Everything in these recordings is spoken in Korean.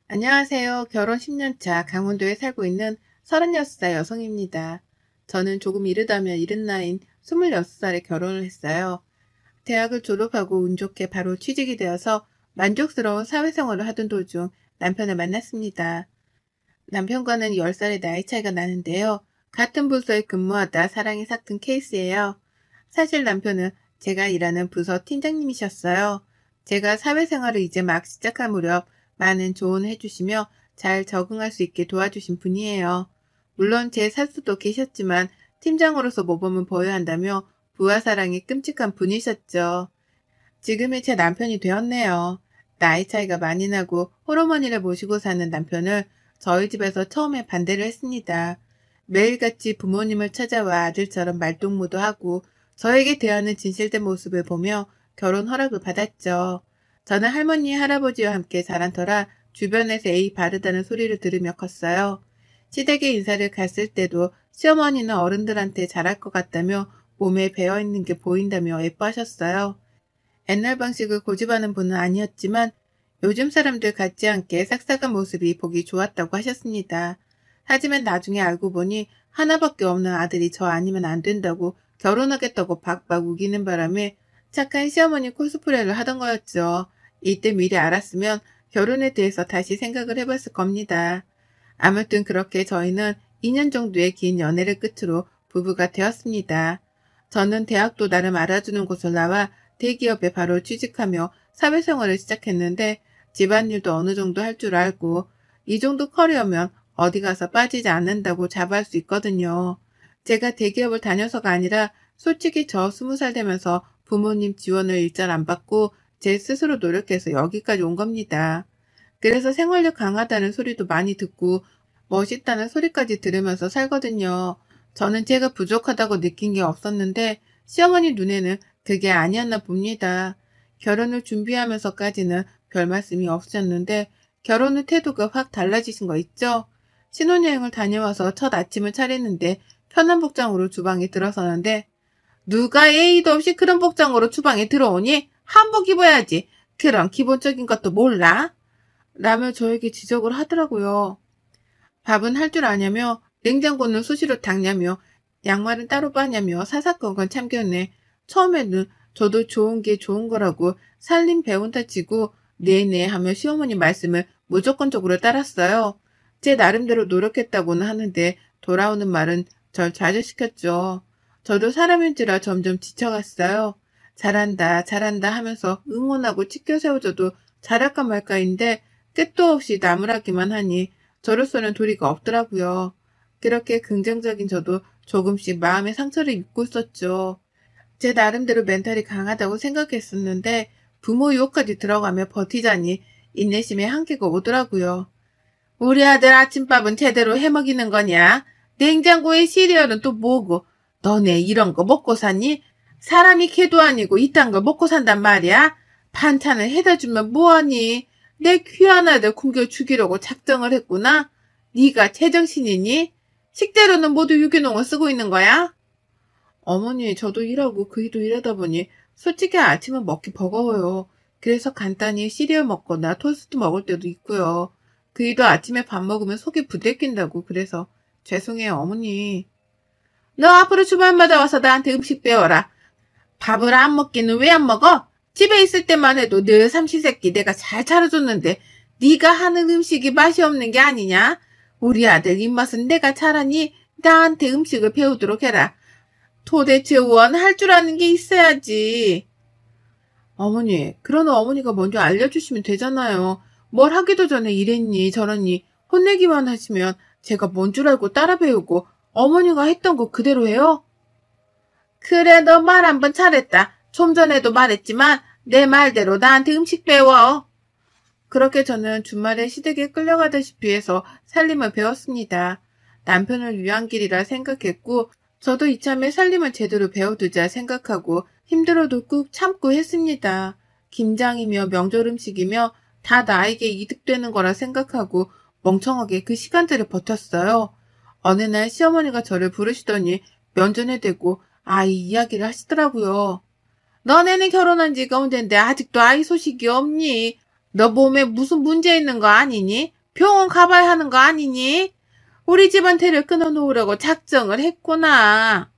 안녕하세요. 결혼 10년 차 강원도에 살고 있는 36살 여성입니다. 저는 조금 이르다면 이른 나이인 26살에 결혼을 했어요. 대학을 졸업하고 운 좋게 바로 취직이 되어서 만족스러운 사회생활을 하던 도중 남편을 만났습니다. 남편과는 10살의 나이 차이가 나는데요. 같은 부서에 근무하다 사랑이 삭힌 케이스예요. 사실 남편은 제가 일하는 부서 팀장님이셨어요. 제가 사회생활을 이제 막 시작할 무렵 많은 조언을 해주시며 잘 적응할 수 있게 도와주신 분이에요. 물론 제 사수도 계셨지만 팀장으로서 모범을 보여야 한다며 부하 사랑이 끔찍한 분이셨죠. 지금의 제 남편이 되었네요. 나이 차이가 많이 나고 홀어머니를 모시고 사는 남편을 저희 집에서 처음에 반대를 했습니다. 매일같이 부모님을 찾아와 아들처럼 말동무도 하고 저에게 대하는 진실된 모습을 보며 결혼 허락을 받았죠. 저는 할머니, 할아버지와 함께 자란 터라 주변에서 에이 바르다는 소리를 들으며 컸어요. 시댁에 인사를 갔을 때도 시어머니는 어른들한테 잘할 것 같다며 몸에 배어있는 게 보인다며 예뻐하셨어요. 옛날 방식을 고집하는 분은 아니었지만 요즘 사람들 같지 않게 싹싹한 모습이 보기 좋았다고 하셨습니다. 하지만 나중에 알고 보니 하나밖에 없는 아들이 저 아니면 안 된다고 결혼하겠다고 박박 우기는 바람에 착한 시어머니 코스프레를 하던 거였죠. 이때 미리 알았으면 결혼에 대해서 다시 생각을 해봤을 겁니다. 아무튼 그렇게 저희는 2년 정도의 긴 연애를 끝으로 부부가 되었습니다. 저는 대학도 나름 알아주는 곳을 나와 대기업에 바로 취직하며 사회생활을 시작했는데 집안일도 어느 정도 할 줄 알고 이 정도 커리어면 어디 가서 빠지지 않는다고 자부할 수 있거든요. 제가 대기업을 다녀서가 아니라 솔직히 저 20살 되면서 부모님 지원을 일절 안 받고 제 스스로 노력해서 여기까지 온 겁니다. 그래서 생활력 강하다는 소리도 많이 듣고 멋있다는 소리까지 들으면서 살거든요. 저는 제가 부족하다고 느낀 게 없었는데 시어머니 눈에는 그게 아니었나 봅니다. 결혼을 준비하면서까지는 별 말씀이 없으셨는데 결혼 후 태도가 확 달라지신 거 있죠? 신혼여행을 다녀와서 첫 아침을 차리는데 편한 복장으로 주방에 들어서는데 누가 예의도 없이 그런 복장으로 주방에 들어오니? 한복 입어야지. 그런 기본적인 것도 몰라? 라며 저에게 지적을 하더라고요. 밥은 할 줄 아냐며 냉장고는 수시로 닦냐며 양말은 따로 빠냐며 사사건건 참견해. 처음에는 저도 좋은 게 좋은 거라고 살림 배운다 치고 네네 하며 시어머니 말씀을 무조건적으로 따랐어요. 제 나름대로 노력했다고는 하는데 돌아오는 말은 절 좌절시켰죠. 저도 사람인지라 점점 지쳐갔어요. 잘한다 잘한다 하면서 응원하고 치켜 세워줘도 잘할까 말까인데 끝도 없이 나무라기만 하니 저로서는 도리가 없더라고요. 그렇게 긍정적인 저도 조금씩 마음의 상처를 입고 있었죠. 제 나름대로 멘탈이 강하다고 생각했었는데 부모 유혹까지 들어가며 버티자니 인내심에 한계가 오더라고요. 우리 아들 아침밥은 제대로 해먹이는 거냐? 냉장고에 시리얼은 또 뭐고? 너네 이런 거 먹고 사니? 사람이 개도 아니고 이딴 거 먹고 산단 말이야? 반찬을 해다 주면 뭐하니? 내 귀한 아들 굶겨 죽이려고 작정을 했구나? 네가 제정신이니? 식재료는 모두 유기농을 쓰고 있는 거야? 어머니, 저도 일하고 그이도 일하다 보니 솔직히 아침은 먹기 버거워요. 그래서 간단히 시리얼 먹거나 토스트 먹을 때도 있고요. 그이도 아침에 밥 먹으면 속이 부대낀다고 그래서 죄송해요, 어머니. 너 앞으로 주말마다 와서 나한테 음식 배워라. 밥을 안 먹기는 왜 안 먹어? 집에 있을 때만 해도 늘 삼시세끼 내가 잘 차려줬는데 네가 하는 음식이 맛이 없는 게 아니냐? 우리 아들 입맛은 내가 잘하니 나한테 음식을 배우도록 해라. 도대체 원 할 줄 아는 게 있어야지. 어머니, 그러는 어머니가 먼저 알려주시면 되잖아요. 뭘 하기도 전에 이랬니 저랬니 혼내기만 하시면 제가 뭔 줄 알고 따라 배우고 어머니가 했던 거 그대로 해요? 그래, 너 말 한 번 잘했다. 좀 전에도 말했지만 내 말대로 나한테 음식 배워. 그렇게 저는 주말에 시댁에 끌려가다시피 해서 살림을 배웠습니다. 남편을 위한 길이라 생각했고 저도 이참에 살림을 제대로 배워두자 생각하고 힘들어도 꾹 참고 했습니다. 김장이며 명절 음식이며 다 나에게 이득되는 거라 생각하고 멍청하게 그 시간들을 버텼어요. 어느 날 시어머니가 저를 부르시더니 면전에 대고 아이 이야기를 하시더라고요. 너네는 결혼한 지가 언젠데 아직도 아이 소식이 없니? 너 몸에 무슨 문제 있는 거 아니니? 병원 가봐야 하는 거 아니니? 우리 집안테를 끊어놓으려고 작정을 했구나.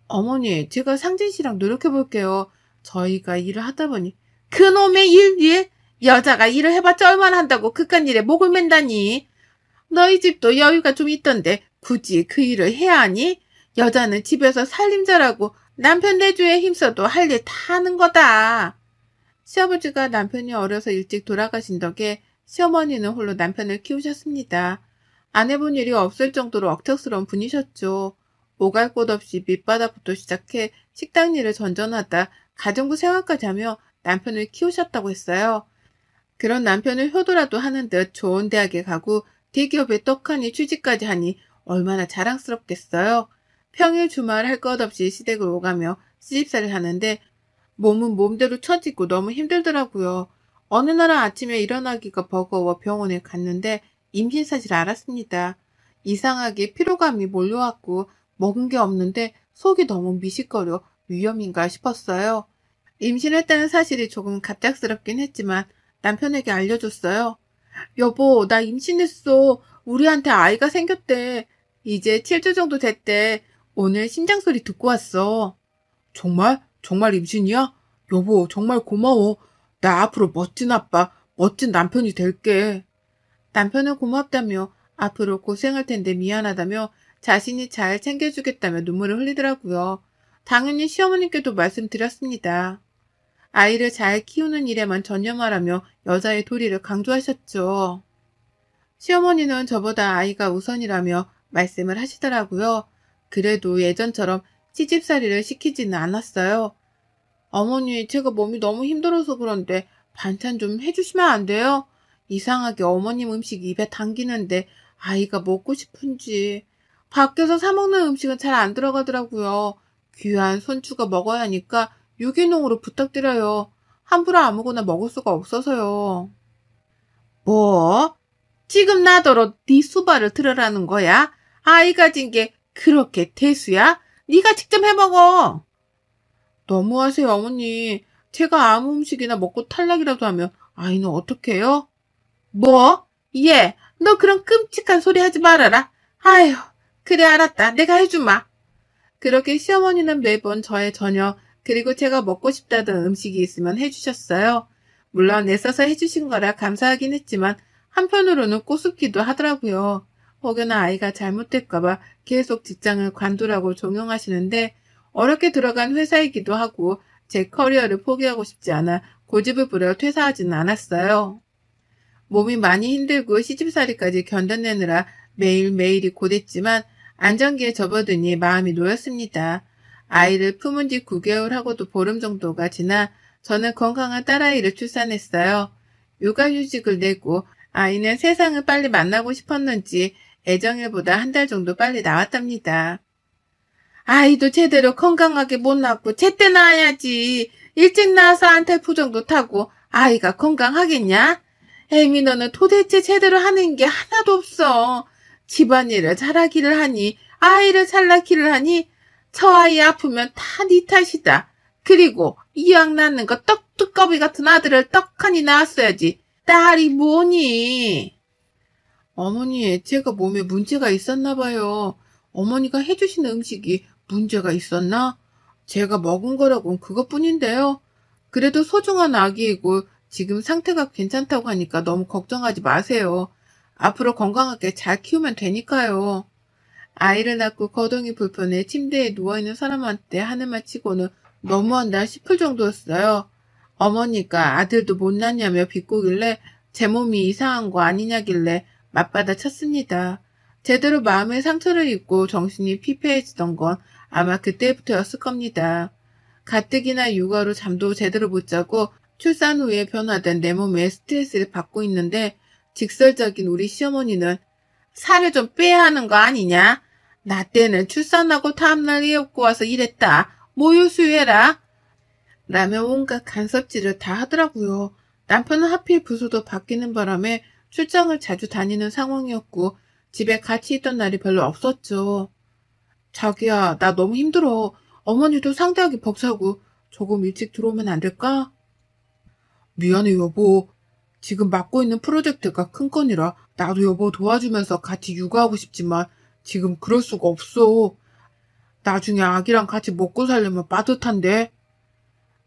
어머니, 제가 상진 씨랑 노력해볼게요. 저희가 일을 하다 보니. 그놈의 일? 여자가 일을 해봤자 얼마나 한다고 그깟 일에 목을 맨다니. 너희 집도 여유가 좀 있던데 굳이 그 일을 해야 하니? 여자는 집에서 살림자라고 남편 내조에 힘써도 할 일 다 하는 거다. 시아버지가 남편이 어려서 일찍 돌아가신 덕에 시어머니는 홀로 남편을 키우셨습니다. 안 해본 일이 없을 정도로 억척스러운 분이셨죠. 오갈 곳 없이 밑바닥부터 시작해 식당 일을 전전하다 가정부 생활까지 하며 남편을 키우셨다고 했어요. 그런 남편을 효도라도 하는 듯 좋은 대학에 가고 대기업에 떡하니 취직까지 하니 얼마나 자랑스럽겠어요. 평일 주말 할 것 없이 시댁을 오가며 시집살이를 하는데 몸은 몸대로 처지고 너무 힘들더라고요. 어느 날 아침에 일어나기가 버거워 병원에 갔는데 임신 사실을 알았습니다. 이상하게 피로감이 몰려왔고 먹은 게 없는데 속이 너무 미식거려 위험인가 싶었어요. 임신했다는 사실이 조금 갑작스럽긴 했지만 남편에게 알려줬어요. 여보, 나 임신했어. 우리한테 아이가 생겼대. 이제 7주 정도 됐대. 오늘 심장 소리 듣고 왔어. 정말? 정말 임신이야? 여보, 정말 고마워. 나 앞으로 멋진 아빠, 멋진 남편이 될게. 남편은 고맙다며 앞으로 고생할 텐데 미안하다며 자신이 잘 챙겨주겠다며 눈물을 흘리더라고요. 당연히 시어머님께도 말씀드렸습니다. 아이를 잘 키우는 일에만 전념하라며 여자의 도리를 강조하셨죠. 시어머니는 저보다 아이가 우선이라며 말씀을 하시더라고요. 그래도 예전처럼 시집살이를 시키지는 않았어요. 어머니, 제가 몸이 너무 힘들어서 그런데 반찬 좀 해주시면 안 돼요? 이상하게 어머님 음식 입에 당기는데 아이가 먹고 싶은지. 밖에서 사 먹는 음식은 잘 안 들어가더라고요. 귀한 손주가 먹어야 하니까 유기농으로 부탁드려요. 함부로 아무거나 먹을 수가 없어서요. 뭐? 지금 나더러 네 수발을 들으라는 거야? 아이 가진 게 그렇게 대수야? 네가 직접 해먹어. 너무하세요, 어머니. 제가 아무 음식이나 먹고 탈락이라도 하면 아이는 어떡해요? 뭐? 얘, 너 그런 끔찍한 소리 하지 말아라. 아휴, 그래 알았다. 내가 해주마. 그렇게 시어머니는 매번 저의 저녁 그리고 제가 먹고 싶다던 음식이 있으면 해주셨어요. 물론 애써서 해주신 거라 감사하긴 했지만 한편으로는 꼬숩기도 하더라고요. 혹여나 아이가 잘못될까봐 계속 직장을 관두라고 종용하시는데 어렵게 들어간 회사이기도 하고 제 커리어를 포기하고 싶지 않아 고집을 부려 퇴사하지는 않았어요. 몸이 많이 힘들고 시집살이까지 견뎌내느라 매일매일이 고됐지만 안정기에 접어드니 마음이 놓였습니다. 아이를 품은 지 9개월 하고도 보름 정도가 지나 저는 건강한 딸아이를 출산했어요. 육아휴직을 내고 아이는 세상을 빨리 만나고 싶었는지 애정일보다 한 달 정도 빨리 나왔답니다. 아이도 제대로 건강하게 못 낳고 제때 낳아야지. 일찍 낳아서 안탈 정도 타고 아이가 건강하겠냐? 애미 너는 도대체 제대로 하는 게 하나도 없어. 집안일을 잘하기를 하니 아이를 잘 낳기를 하니 저 아이 아프면 다 네 탓이다. 그리고 이왕 낳는 거 떡두꺼비 같은 아들을 떡하니 낳았어야지. 딸이 뭐니? 어머니, 제가 몸에 문제가 있었나 봐요. 어머니가 해주시는 음식이 문제가 있었나? 제가 먹은 거라곤 그것뿐인데요. 그래도 소중한 아기이고 지금 상태가 괜찮다고 하니까 너무 걱정하지 마세요. 앞으로 건강하게 잘 키우면 되니까요. 아이를 낳고 거동이 불편해 침대에 누워있는 사람한테 하는 말 치고는 너무한다 싶을 정도였어요. 어머니가 아들도 못 낳냐며 비꼬길래 제 몸이 이상한 거 아니냐길래 맞받아 쳤습니다. 제대로 마음의 상처를 입고 정신이 피폐해지던 건 아마 그때부터였을 겁니다. 가뜩이나 육아로 잠도 제대로 못 자고 출산 후에 변화된 내 몸에 스트레스를 받고 있는데 직설적인 우리 시어머니는 살을 좀 빼야 하는 거 아니냐? 나 때는 출산하고 다음날 애 업고 와서 일했다. 모유 수유해라. 라며 온갖 간섭질을 다 하더라고요. 남편은 하필 부서도 바뀌는 바람에 출장을 자주 다니는 상황이었고 집에 같이 있던 날이 별로 없었죠. 자기야, 나 너무 힘들어. 어머니도 상대하기 벅차고 조금 일찍 들어오면 안 될까? 미안해, 여보. 지금 맡고 있는 프로젝트가 큰 건이라 나도 여보 도와주면서 같이 육아하고 싶지만 지금 그럴 수가 없어. 나중에 아기랑 같이 먹고 살려면 빠듯한데.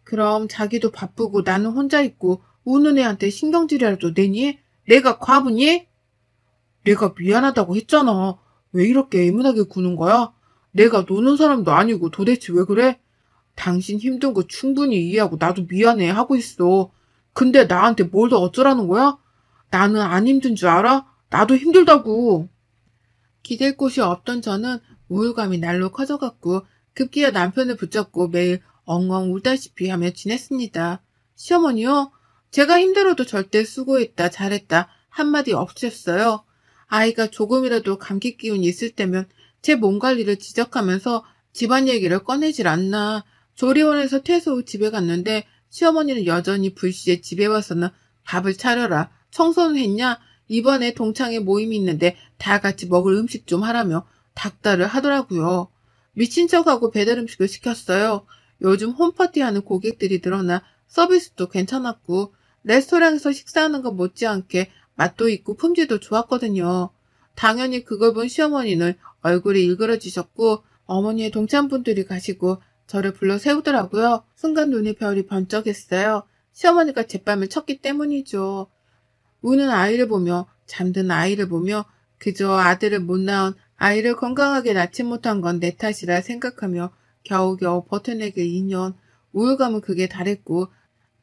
그럼 자기도 바쁘고 나는 혼자 있고 우는 애한테 신경질이라도 내니? 내가 과부니? 내가 미안하다고 했잖아. 왜 이렇게 애문하게 구는 거야? 내가 노는 사람도 아니고 도대체 왜 그래? 당신 힘든 거 충분히 이해하고 나도 미안해 하고 있어. 근데 나한테 뭘 더 어쩌라는 거야? 나는 안 힘든 줄 알아? 나도 힘들다고. 기댈 곳이 없던 저는 우울감이 날로 커져갔고 급기야 남편을 붙잡고 매일 엉엉 울다시피 하며 지냈습니다. 시어머니요? 제가 힘들어도 절대 수고했다, 잘했다 한마디 없으셨어요. 아이가 조금이라도 감기 기운이 있을 때면 제 몸 관리를 지적하면서 집안 얘기를 꺼내질 않나. 조리원에서 퇴소 후 집에 갔는데 시어머니는 여전히 불시에 집에 와서는 밥을 차려라, 청소는 했냐, 이번에 동창회 모임이 있는데 다 같이 먹을 음식 좀 하라며 닥달을 하더라고요. 미친 척하고 배달 음식을 시켰어요. 요즘 홈파티하는 고객들이 늘어나 서비스도 괜찮았고 레스토랑에서 식사하는 것 못지않게 맛도 있고 품질도 좋았거든요. 당연히 그걸 본 시어머니는 얼굴이 일그러지셨고 어머니의 동창분들이 가시고 저를 불러 세우더라고요. 순간 눈에 별이 번쩍했어요. 시어머니가 제뺨을 쳤기 때문이죠. 우는 아이를 보며 잠든 아이를 보며 그저 아들을 못 낳은 아이를 건강하게 낳지 못한 건 내 탓이라 생각하며 겨우겨우 버텨내길 2년. 우울감은 극에 달했고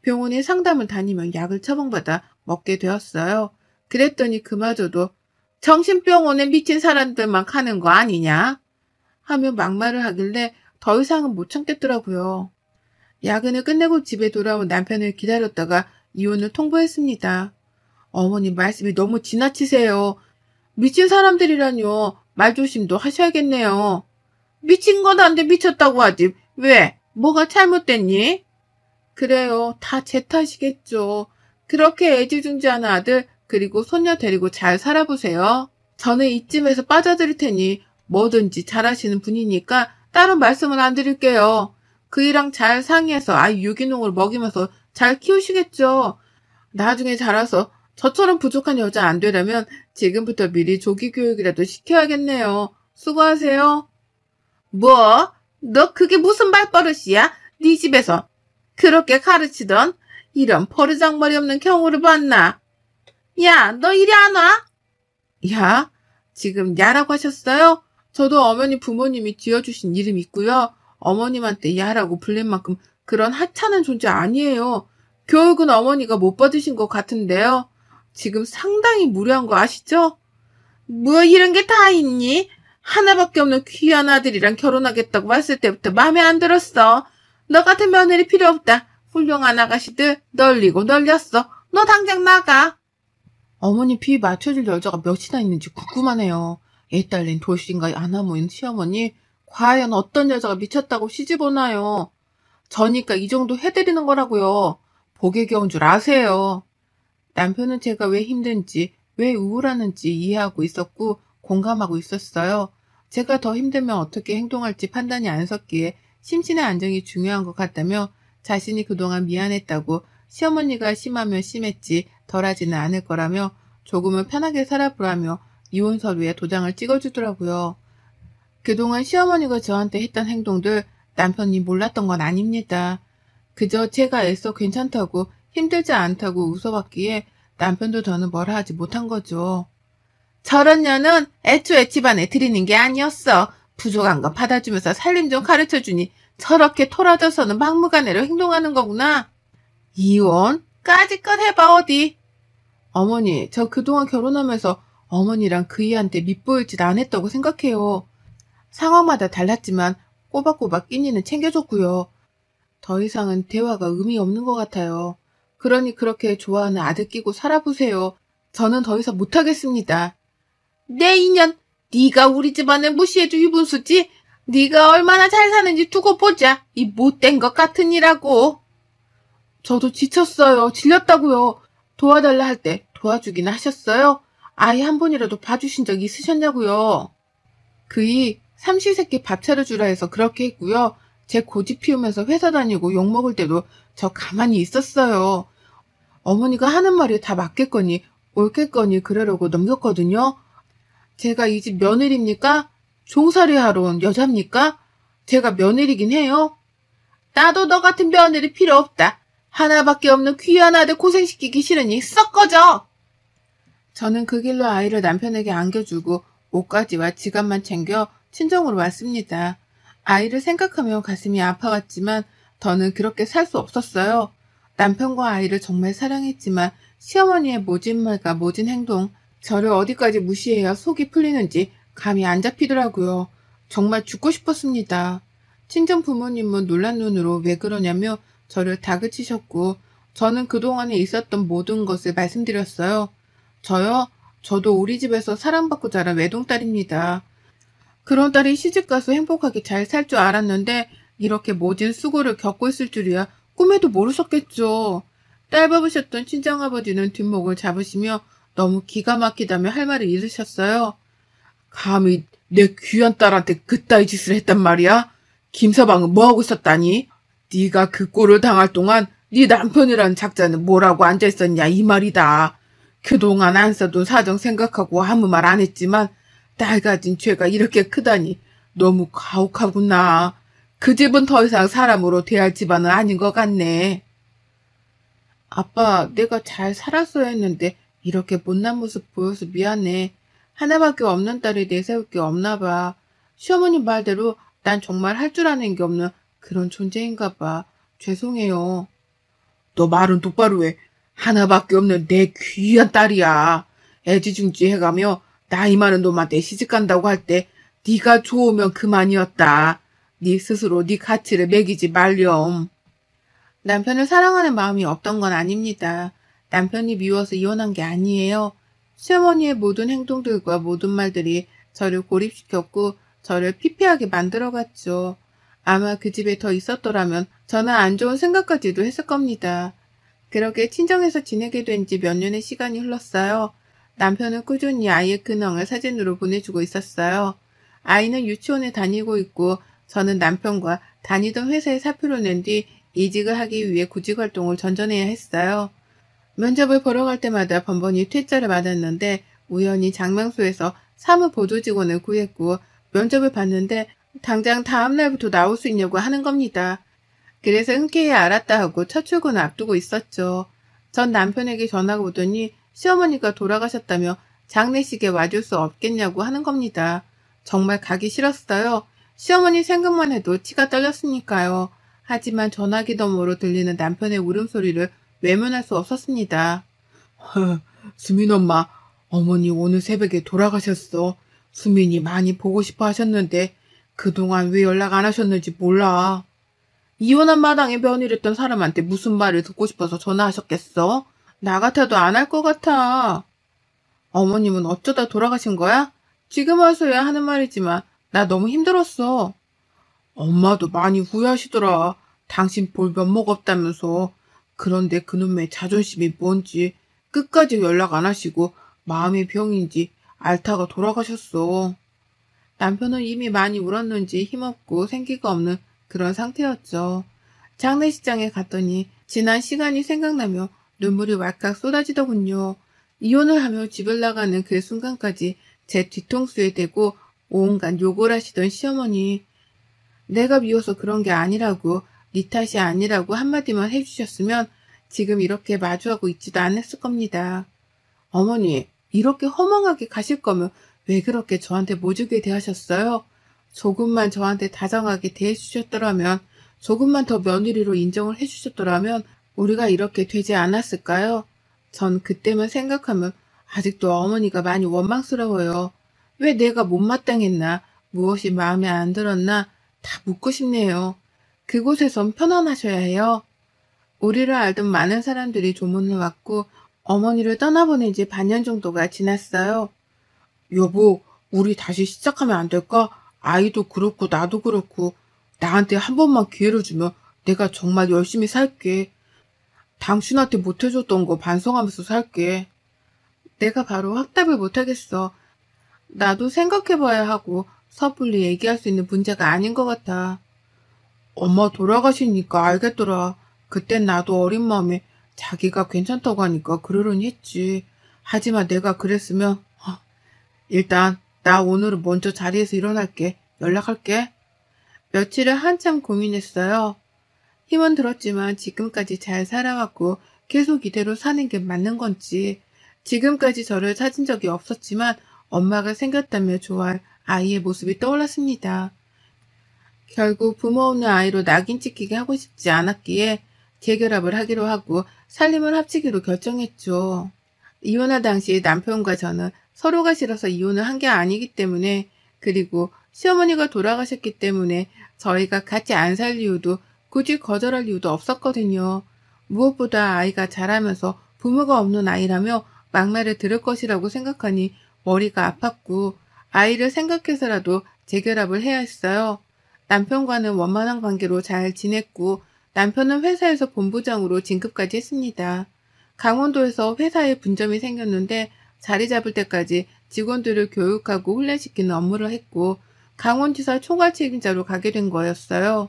병원에 상담을 다니며 약을 처방받아 먹게 되었어요. 그랬더니 그마저도 정신병원에 미친 사람들만 가는 거 아니냐? 하며 막말을 하길래 더 이상은 못 참겠더라고요. 야근을 끝내고 집에 돌아온 남편을 기다렸다가 이혼을 통보했습니다. 어머니 말씀이 너무 지나치세요. 미친 사람들이라뇨. 말조심도 하셔야겠네요. 미친 건 안 돼 미쳤다고 하지. 왜? 뭐가 잘못됐니? 그래요. 다 제 탓이겠죠. 그렇게 애지중지하는 아들 그리고 손녀 데리고 잘 살아보세요. 저는 이쯤에서 빠져드릴 테니 뭐든지 잘하시는 분이니까 따로 말씀을 안 드릴게요. 그이랑 잘 상의해서 아이 유기농을 먹이면서 잘 키우시겠죠. 나중에 자라서 저처럼 부족한 여자 안 되려면 지금부터 미리 조기 교육이라도 시켜야겠네요. 수고하세요. 뭐? 너 그게 무슨 말버릇이야? 네 집에서 그렇게 가르치던 이런 버르장머리 없는 경우를 봤나? 야, 너 이리 안 와? 야, 지금 야라고 하셨어요? 저도 어머니 부모님이 지어주신 이름 있고요. 어머님한테 야라고 불릴 만큼 그런 하찮은 존재 아니에요. 교육은 어머니가 못 받으신 것 같은데요. 지금 상당히 무례한 거 아시죠? 뭐 이런 게 다 있니? 하나밖에 없는 귀한 아들이랑 결혼하겠다고 했을 때부터 마음에 안 들었어. 너 같은 며느리 필요 없다. 훌륭한 아가씨들 널리고 널렸어. 너 당장 나가. 어머니 비위 맞춰줄 여자가 몇이나 있는지 궁금하네요. 애딸린 돌싱과 아나무인 시어머니, 과연 어떤 여자가 미쳤다고 시집오나요? 저니까 이 정도 해드리는 거라고요. 복에 겨운 줄 아세요. 남편은 제가 왜 힘든지, 왜 우울하는지 이해하고 있었고 공감하고 있었어요. 제가 더 힘들면 어떻게 행동할지 판단이 안 섰기에 심신의 안정이 중요한 것 같다며 자신이 그동안 미안했다고 시어머니가 심하면 심했지 덜하지는 않을 거라며 조금은 편하게 살아보라며 이혼 서류에 도장을 찍어주더라고요. 그동안 시어머니가 저한테 했던 행동들 남편이 몰랐던 건 아닙니다. 그저 제가 애써 괜찮다고 힘들지 않다고 웃어봤기에 남편도 저는 뭐라 하지 못한 거죠. 저런 년은 애초에 집안에 들이는 게 아니었어. 부족한 거 받아주면서 살림 좀 가르쳐주니 저렇게 토라져서는 막무가내로 행동하는 거구나. 이혼? 까짓것 해봐 어디. 어머니, 저 그동안 결혼하면서 어머니랑 그이한테 밉보일 짓 안 했다고 생각해요. 상황마다 달랐지만 꼬박꼬박 끼니는 챙겨줬고요. 더 이상은 대화가 의미 없는 것 같아요. 그러니 그렇게 좋아하는 아들 끼고 살아보세요. 저는 더 이상 못하겠습니다. 내 인연, 네가 우리 집안을 무시해도 유분수지? 네가 얼마나 잘 사는지 두고 보자. 이 못된 것 같은 이라고. 저도 지쳤어요. 질렸다고요. 도와달라 할 때 도와주긴 하셨어요? 아이 한 번이라도 봐주신 적 있으셨냐고요. 그이 삼시세끼 밥 차려주라 해서 그렇게 했고요. 제 고집 피우면서 회사 다니고 욕먹을 때도 저 가만히 있었어요. 어머니가 하는 말이 다 맞겠거니 옳겠거니 그러려고 넘겼거든요. 제가 이 집 며느리입니까? 종살이 하러 온 여자입니까? 제가 며느리긴 해요. 나도 너 같은 며느리 필요 없다. 하나밖에 없는 귀한 아들 고생시키기 싫으니 썩 꺼져. 저는 그 길로 아이를 남편에게 안겨주고 옷가지와 지갑만 챙겨 친정으로 왔습니다. 아이를 생각하며 가슴이 아파왔지만 더는 그렇게 살 수 없었어요. 남편과 아이를 정말 사랑했지만 시어머니의 모진 말과 모진 행동, 저를 어디까지 무시해야 속이 풀리는지 감이 안 잡히더라고요. 정말 죽고 싶었습니다. 친정 부모님은 놀란 눈으로 왜 그러냐며 저를 다그치셨고 저는 그동안에 있었던 모든 것을 말씀드렸어요. 저요? 저도 우리 집에서 사랑받고 자란 외동딸입니다. 그런 딸이 시집가서 행복하게 잘 살 줄 알았는데 이렇게 모진 수고를 겪고 있을 줄이야 꿈에도 모르셨겠죠. 딸 bab으셨던 친정아버지는 뒷목을 잡으시며 너무 기가 막히다며 할 말을 잃으셨어요. 감히 내 귀한 딸한테 그따위 짓을 했단 말이야? 김서방은 뭐하고 있었다니? 네가 그 꼴을 당할 동안 네 남편이라는 작자는 뭐라고 앉아있었냐 이 말이다. 그동안 안 써둔 사정 생각하고 아무 말 안 했지만 딸 가진 죄가 이렇게 크다니 너무 가혹하구나. 그 집은 더 이상 사람으로 대할 집안은 아닌 것 같네. 아빠, 내가 잘 살았어야 했는데 이렇게 못난 모습 보여서 미안해. 하나밖에 없는 딸이 내세울 게 없나 봐. 시어머니 말대로 난 정말 할 줄 아는 게 없는 그런 존재인가 봐. 죄송해요. 너 말은 똑바로 해. 하나밖에 없는 내 귀한 딸이야. 애지중지 해가며 나이 많은 놈한테 시집간다고 할 때 네가 좋으면 그만이었다. 네 스스로 네 가치를 매기지 말렴. 남편을 사랑하는 마음이 없던 건 아닙니다. 남편이 미워서 이혼한 게 아니에요. 시어머니의 모든 행동들과 모든 말들이 저를 고립시켰고 저를 피폐하게 만들어갔죠. 아마 그 집에 더 있었더라면 저는 안 좋은 생각까지도 했을 겁니다. 그렇게 친정에서 지내게 된 지 몇 년의 시간이 흘렀어요. 남편은 꾸준히 아이의 근황을 사진으로 보내주고 있었어요. 아이는 유치원에 다니고 있고 저는 남편과 다니던 회사에 사표를 낸 뒤 이직을 하기 위해 구직활동을 전전해야 했어요. 면접을 보러 갈 때마다 번번이 퇴짜를 맞았는데 우연히 장명소에서 사무보조직원을 구했고 면접을 봤는데 당장 다음 날부터 나올 수 있냐고 하는 겁니다. 그래서 흔쾌히 알았다 하고 첫 출근을 앞두고 있었죠. 전 남편에게 전화가 오더니 시어머니가 돌아가셨다며 장례식에 와줄 수 없겠냐고 하는 겁니다. 정말 가기 싫었어요. 시어머니 생각만 해도 치가 떨렸으니까요. 하지만 전화기 너머로 들리는 남편의 울음소리를 외면할 수 없었습니다. 수민 엄마, 어머니 오늘 새벽에 돌아가셨어. 수민이 많이 보고 싶어 하셨는데 그동안 왜 연락 안 하셨는지 몰라. 이혼한 마당에 며느리랬던 사람한테 무슨 말을 듣고 싶어서 전화하셨겠어? 나 같아도 안 할 것 같아. 어머님은 어쩌다 돌아가신 거야? 지금 와서야 하는 말이지만 나 너무 힘들었어. 엄마도 많이 후회하시더라. 당신 볼 면목 없다면서. 그런데 그놈의 자존심이 뭔지 끝까지 연락 안 하시고 마음의 병인지 앓다가 돌아가셨어. 남편은 이미 많이 울었는지 힘없고 생기가 없는 그런 상태였죠. 장례식장에 갔더니 지난 시간이 생각나며 눈물이 왈칵 쏟아지더군요. 이혼을 하며 집을 나가는 그 순간까지 제 뒤통수에 대고 온갖 욕을 하시던 시어머니. 내가 미워서 그런 게 아니라고, 네 탓이 아니라고 한마디만 해주셨으면 지금 이렇게 마주하고 있지도 않았을 겁니다. 어머니, 이렇게 허망하게 가실 거면 왜 그렇게 저한테 모질게 대하셨어요? 조금만 저한테 다정하게 대해주셨더라면, 조금만 더 며느리로 인정을 해주셨더라면 우리가 이렇게 되지 않았을까요? 전 그때만 생각하면 아직도 어머니가 많이 원망스러워요. 왜 내가 못마땅했나, 무엇이 마음에 안 들었나 다 묻고 싶네요. 그곳에선 편안하셔야 해요. 우리를 알던 많은 사람들이 조문을 왔고 어머니를 떠나보낸 지 반년 정도가 지났어요. 여보, 우리 다시 시작하면 안 될까? 아이도 그렇고 나도 그렇고 나한테 한 번만 기회를 주면 내가 정말 열심히 살게. 당신한테 못해줬던 거 반성하면서 살게. 내가 바로 확답을 못하겠어. 나도 생각해봐야 하고 섣불리 얘기할 수 있는 문제가 아닌 것 같아. 엄마 돌아가시니까 알겠더라. 그땐 나도 어린 마음에 자기가 괜찮다고 하니까 그러려니 했지. 하지만 내가 그랬으면, 일단, 나 오늘은 먼저 자리에서 일어날게. 연락할게. 며칠을 한참 고민했어요. 힘은 들었지만 지금까지 잘 살아왔고 계속 이대로 사는 게 맞는 건지, 지금까지 저를 찾은 적이 없었지만 엄마가 생겼다며 좋아할 아이의 모습이 떠올랐습니다. 결국 부모 없는 아이로 낙인 찍히게 하고 싶지 않았기에 재결합을 하기로 하고 살림을 합치기로 결정했죠. 이혼할 당시 남편과 저는 서로가 싫어서 이혼을 한 게 아니기 때문에, 그리고 시어머니가 돌아가셨기 때문에 저희가 같이 안 살 이유도, 굳이 거절할 이유도 없었거든요. 무엇보다 아이가 자라면서 부모가 없는 아이라며 막말을 들을 것이라고 생각하니 머리가 아팠고, 아이를 생각해서라도 재결합을 해야 했어요. 남편과는 원만한 관계로 잘 지냈고, 남편은 회사에서 본부장으로 진급까지 했습니다. 강원도에서 회사에 분점이 생겼는데 자리 잡을 때까지 직원들을 교육하고 훈련시키는 업무를 했고, 강원지사 총괄 책임자로 가게 된 거였어요.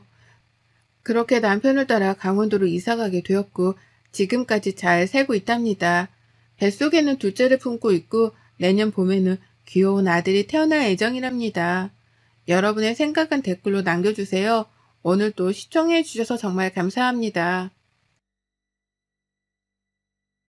그렇게 남편을 따라 강원도로 이사 가게 되었고, 지금까지 잘 살고 있답니다. 뱃속에는 둘째를 품고 있고, 내년 봄에는 귀여운 아들이 태어날 예정이랍니다. 여러분의 생각은 댓글로 남겨주세요. 오늘도 시청해 주셔서 정말 감사합니다.